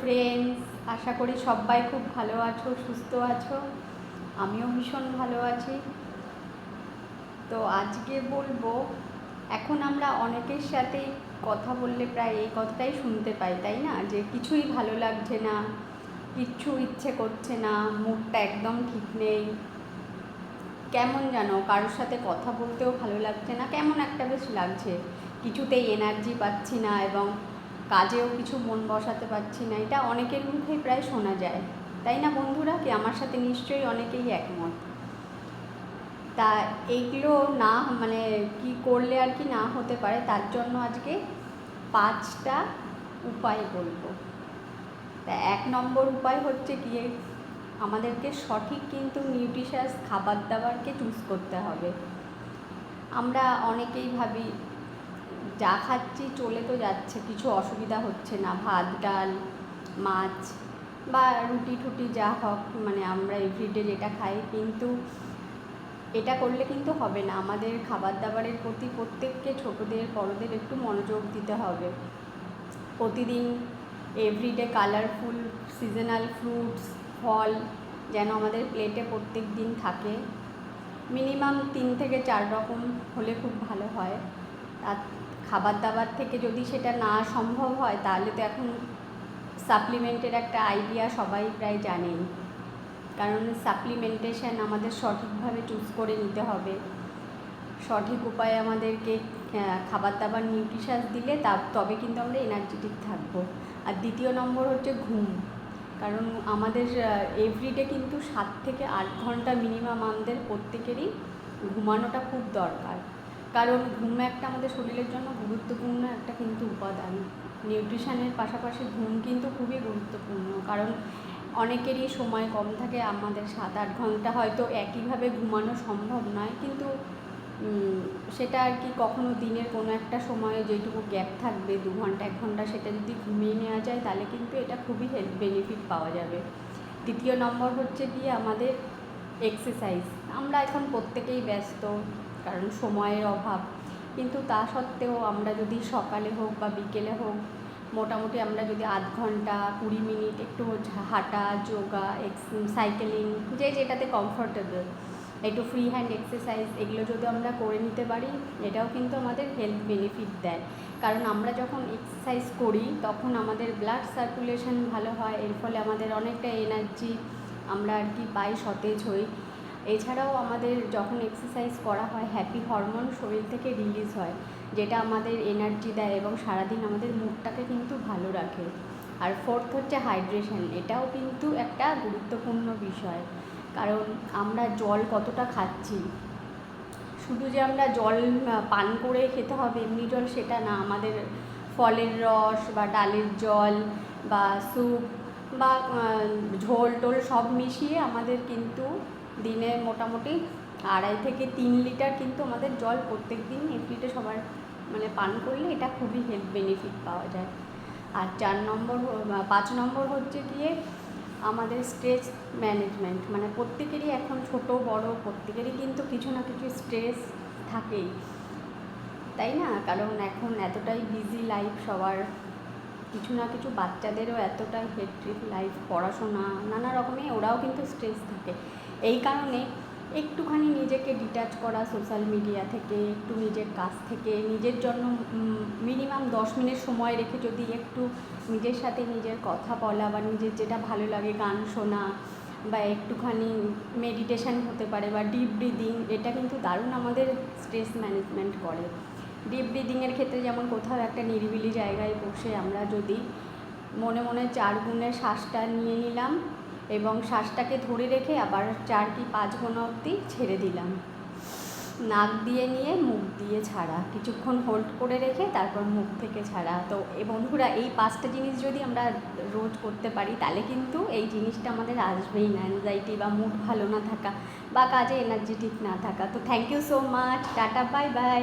Friends, আশা করি সবাই খুব ভালো আছো, সুস্থ আছো। আমিও ভীষণ ভালো আছি। তো আজকে বলবো, এখন আমরা অনেকের সাথেই কথা বললে প্রায় এই কথাটাই শুনতে পাই, তাই না? যে কিছুই ভালো লাগছে না, কিচ্ছু ইচ্ছে করছে না, মুডটা একদম ঠিক নেই, কেমন যেন কারোর সাথে কথা বলতেও ভালো লাগছে না, কেমন একটা বেশ লাগছে, কিছুতেই এনার্জি পাচ্ছি না এবং কাজেও কিছু মন বসাতে পারছি না। এটা অনেকের মুখেই প্রায় শোনা যায়, তাই না বন্ধুরা? কি আমার সাথে নিশ্চয়ই অনেকেই একমত। তা এইগুলো না মানে কি করলে আর কি না হতে পারে, তার জন্য আজকে 5টা উপায় বলবো। তা 1 নম্বর উপায় হচ্ছে গিয়ে আমাদেরকে সঠিক কিন্তু নিউট্রিশাস খাবার দাবারকে চুজ করতে হবে। আমরা অনেকেই ভাবি যা খাচ্ছি চলে তো যাচ্ছে, কিছু অসুবিধা হচ্ছে না, ভাত ডাল মাছ বা রুটি টুটি যা হোক, মানে আমরা এভরিডে যেটা খাই, কিন্তু এটা করলে কিন্তু হবে না। আমাদের খাবার দাবারের প্রতি প্রত্যেককে, ছোটোদের বড়োদের একটু মনোযোগ দিতে হবে। প্রতিদিন এভরিডে কালারফুল সিজনাল ফ্রুটস, ফল যেন আমাদের প্লেটে প্রত্যেক দিন থাকে। মিনিমাম 3 থেকে 4 রকম হলে খুব ভালো হয়। আর খাবার দাবার থেকে যদি সেটা না সম্ভব হয়, তাহলে তো এখন সাপ্লিমেন্টের একটা আইডিয়া সবাই প্রায় জানেন। কারণ সাপ্লিমেন্টেশন আমাদের সঠিকভাবে চুজ করে নিতে হবে। সঠিক উপায়ে আমাদেরকে খাবার দাবার নিউট্রিশাস দিলে তবে কিন্তু আমরা এনার্জেটিক থাকবো। আর 2 নম্বর হচ্ছে ঘুম। কারণ আমাদের এভরিডে কিন্তু 7 থেকে 8 ঘন্টা মিনিমাম আমাদের প্রত্যেকেরই ঘুমানোটা খুব দরকার। কারণ ঘুম একটা আমাদের শরীরের জন্য গুরুত্বপূর্ণ একটা কিন্তু উপাদান। নিউট্রিশনের পাশাপাশি ঘুম কিন্তু খুবই গুরুত্বপূর্ণ। কারণ অনেকেরই সময় কম থাকে, আমাদের 7-8 ঘন্টা হয়তো একইভাবে ঘুমানো সম্ভব নয়, কিন্তু সেটা আর কি কখনো দিনের কোনো একটা সময়ে যেটুকু গ্যাপ থাকবে 2 ঘন্টা 1 ঘন্টা, সেটা যদি ঘুমিয়ে নেওয়া যায় তাহলে কিন্তু এটা খুবই হেলথ বেনিফিট পাওয়া যাবে। 2 নম্বর হচ্ছে গিয়ে আমাদের এক্সারসাইজ। আমরা এখন প্রত্যেকেই ব্যস্ত, কারণ সময়ের অভাব, কিন্তু তা সত্ত্বেও আমরা যদি সকালে হোক বা বিকেলে হোক, মোটামুটি আমরা যদি আধ ঘন্টা 20 মিনিট একটু হাঁটা, যোগা, সাইকেলিং, যে যেটাতে কমফোর্টেবল, একটু ফ্রি হ্যান্ড এক্সারসাইজ, এগুলো যদি আমরা করে নিতে পারি, এটাও কিন্তু আমাদের হেলথ বেনিফিট দেয়। কারণ আমরা যখন এক্সারসাইজ করি তখন আমাদের ব্লাড সার্কুলেশন ভালো হয়, এর ফলে আমাদের অনেকটা এনার্জি আমরা আর কি পাই, সতেজ হই। এছাড়াও আমাদের যখন এক্সারসাইজ করা হয়, হ্যাপি হরমোন শরীর থেকে রিলিজ হয়, যেটা আমাদের এনার্জি দেয় এবং সারাদিন আমাদের মুডটাকে কিন্তু ভালো রাখে। আর 4th হচ্ছে হাইড্রেশন। এটাও কিন্তু একটা গুরুত্বপূর্ণ বিষয়। কারণ আমরা জল কতটা খাচ্ছি, শুধু যে আমরা জল পান করে খেতে হবে এমনি জল সেটা না, আমাদের ফলের রস বা ডালের জল বা স্যুপ বা ঝোল টোল সব মিশিয়ে আমাদের কিন্তু দিনে মোটামুটি 2.5 থেকে 3 লিটার কিন্তু আমাদের জল প্রত্যেক দিন এভরিডে সবার মানে পান করলে এটা খুবই হেলথ বেনিফিট পাওয়া যায়। আর 5 নম্বর হচ্ছে গিয়ে আমাদের স্ট্রেস ম্যানেজমেন্ট। মানে প্রত্যেকেরই এখন ছোট বড় প্রত্যেকেরই কিন্তু কিছু না কিছু স্ট্রেস থাকেই, তাই না? কারণ এখন এতটাই বিজি লাইফ সবার, কিছু না কিছু বাচ্চাদেরও এতটাই হেক্টিক লাইফ, পড়াশোনা নানা রকমে ওরাও কিন্তু স্ট্রেস থাকে। এই কারণে একটুখানি নিজেকে ডিট্যাচ করা সোশ্যাল মিডিয়া থেকে, একটু নিজের কাছ থেকে নিজের জন্য মিনিমাম 10 মিনিট সময় রেখে যদি একটু নিজের সাথে নিজের কথা বলা বা নিজের যেটা ভালো লাগে গান শোনা বা একটুখানি মেডিটেশান হতে পারে বা ডিপ ব্রিদিং, এটা কিন্তু দারুণ আমাদের স্ট্রেস ম্যানেজমেন্ট করে। ডিপ ব্রিদিংয়ের ক্ষেত্রে যেমন কোথাও একটা নিরিবিলি জায়গায় বসে আমরা যদি মনে মনে 4 গুণের শ্বাসটা নিয়ে নিলাম এবং শ্বাসটাকে ধরে রেখে আবার 4 কি 5 গোনা অবধি ছেড়ে দিলাম, নাক দিয়ে নিয়ে মুখ দিয়ে ছাড়া, কিছুক্ষণ হোল্ড করে রেখে তারপর মুখ থেকে ছাড়া। তো বন্ধুরা, এই 5টা জিনিস যদি আমরা রোজ করতে পারি তাহলে কিন্তু এই জিনিসটা আমাদের আসবেই না, অ্যাংজাইটি বা মুড ভালো না থাকা বা কাজে এনার্জেটিক না থাকা। তো থ্যাংক ইউ সো মাচ, টাটা, বাই বাই।